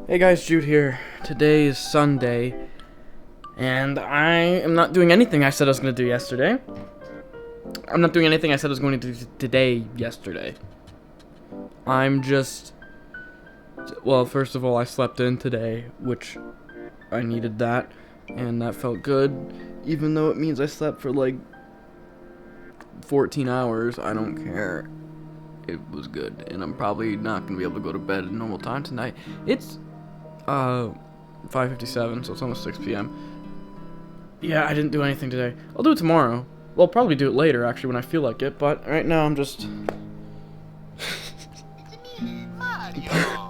Hey guys, Jude here. Today is Sunday, and I am not doing anything I said I was going to do yesterday. I'm not doing anything I said I was going to do today yesterday. I'm just... Well, first of all, I slept in today, which I needed that, and that felt good. Even though it means I slept for like 14 hours, I don't care. It was good, and I'm probably not going to be able to go to bed at normal time tonight. It's 5:57, so it's almost 6 p.m. Yeah, I didn't do anything today. I'll do it tomorrow. Well, I'll probably do it later, actually, when I feel like it, but right now I'm just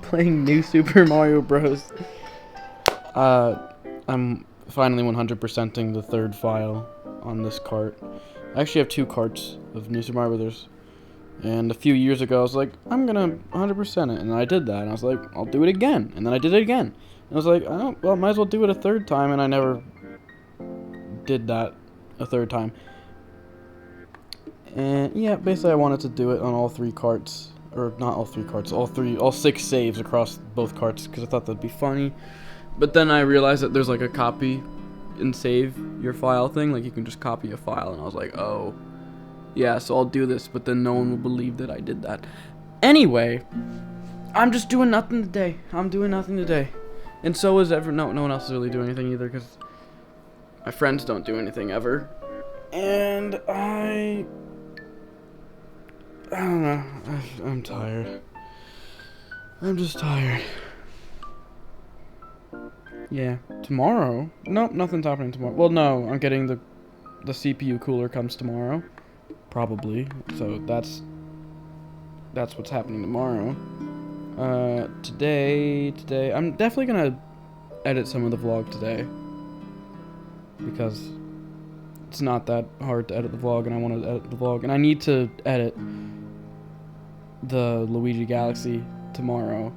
playing New Super Mario Bros. I'm finally 100%ing the third file on this cart. I actually have 2 carts of New Super Mario Bros. And a few years ago, I was like, I'm gonna 100% it, and I did that, and I was like, I'll do it again, and then I did it again. And I was like, oh, well, might as well do it a third time, and I never did that a third time. And yeah, basically I wanted to do it on all 3 carts, or not all 3 carts, all 6 saves across both carts, because I thought that'd be funny. But then I realized that there's like a copy and save your file thing, like you can just copy a file, and I was like, oh. Yeah, so I'll do this, but then no one will believe that I did that. Anyway, I'm just doing nothing today. I'm doing nothing today. And so is no one else is really doing anything either, because my friends don't do anything ever. And I don't know. I'm tired. I'm just tired. Yeah. Tomorrow? Nope, nothing's happening tomorrow. Well, no, I'm getting the CPU cooler comes tomorrow. Probably. So that's what's happening tomorrow. Today I'm definitely gonna edit some of the vlog today, because it's not that hard to edit the vlog, and I want to edit the vlog, and I need to edit the Luigi Galaxy tomorrow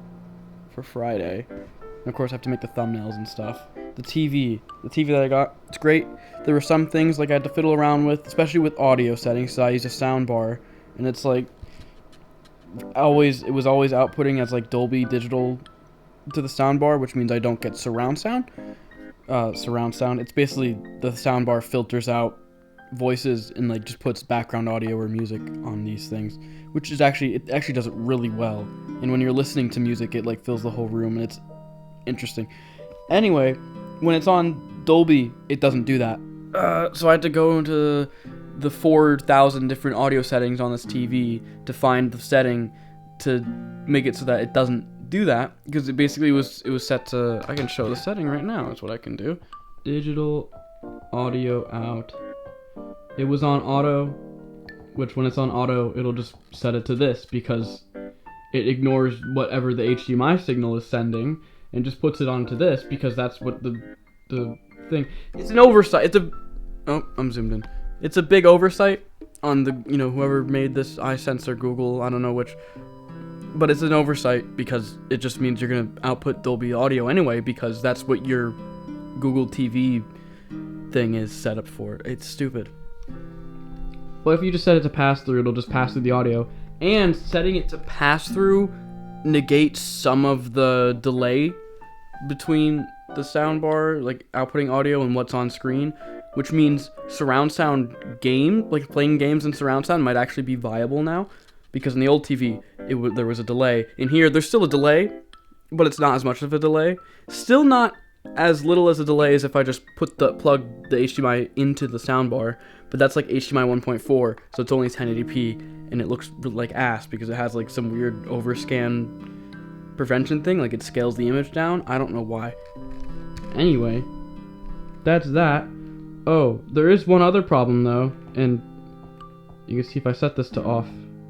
for Friday. And of course I have to make the thumbnails and stuff. The TV that I got, it's great. There were some things like I had to fiddle around with, especially with audio settings, so I used a sound bar, and it's like it was always outputting as like Dolby Digital to the sound bar, which means I don't get surround sound. It's basically the sound bar filters out voices and like just puts background audio or music on these things, which is it actually does it really well. And when you're listening to music, it like fills the whole room, and it's interesting. Anyway, when it's on Dolby, it doesn't do that. So I had to go into the 4,000 different audio settings on this TV to find the setting to make it so that it doesn't do that, because it basically was set to, I can show the setting right now. That's what I can do. Digital audio out. It was on auto, which when it's on auto, it'll just set it to this, because it ignores whatever the HDMI signal is sending and just puts it onto this, because that's what the thing. It's an oversight. I'm zoomed in. It's a big oversight on the, whoever made this iSensor, Google, I don't know which, but it's an oversight because it just means you're gonna output Dolby audio anyway, because that's what your Google TV thing is set up for. It's stupid. Well, if you just set it to pass through, it'll just pass through the audio, and setting it to pass through negates some of the delay between the soundbar, like outputting audio, and what's on screen, which means surround sound like playing games in surround sound might actually be viable now, because in the old TV there was a delay. In here there's still a delay, but it's not as much of a delay. Still not as little as a delay as if I just plug the HDMI into the soundbar, but that's like HDMI 1.4, so it's only 1080p, and it looks like ass because it has like some weird overscan prevention thing, like it scales the image down. I don't know why. Anyway, that's that. Oh, there is one other problem though, and you can see if I set this to off,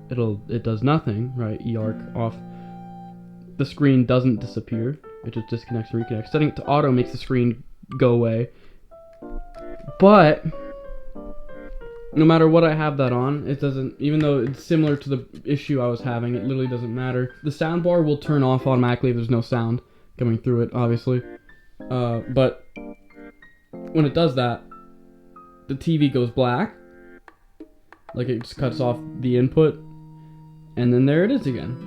it does nothing, right? eARC off. The screen doesn't disappear, it just disconnects and reconnects. Setting it to auto makes the screen go away. But no matter what I have that on, it doesn't, even though it's similar to the issue I was having, it literally doesn't matter. The soundbar will turn off automatically if there's no sound coming through it, obviously. But when it does that, the TV goes black, like it just cuts off the input, and then there it is again.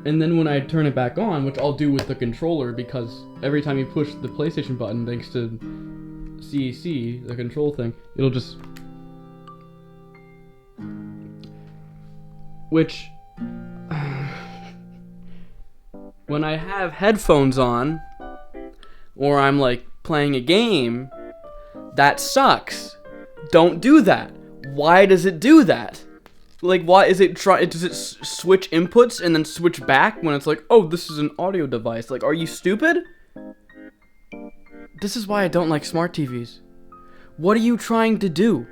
And then when I turn it back on, which I'll do with the controller, because every time you push the PlayStation button, thanks to CEC, the control thing, it'll just... Which... when I have headphones on, or I'm like playing a game, that sucks. Don't do that. Why does it do that? Like, why is it does it switch inputs and then switch back when it's like, oh, this is an audio device? Like, are you stupid? This is why I don't like smart TVs. What are you trying to do?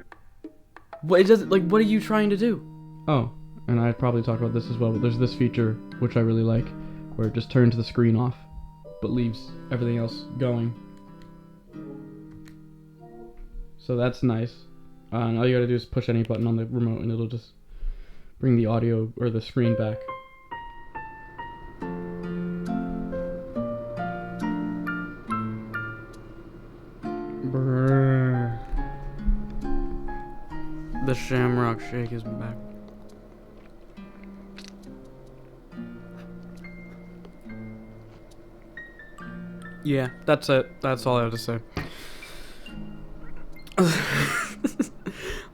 What are you trying to do? Oh, and I probably talked about this as well, but there's this feature which I really like, where it just turns the screen off, but leaves everything else going. So that's nice. And all you gotta do is push any button on the remote and it'll just bring the audio or the screen back. Brrr. The Shamrock Shake is back. Yeah, that's it. That's all I have to say.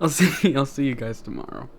I'll see you guys tomorrow.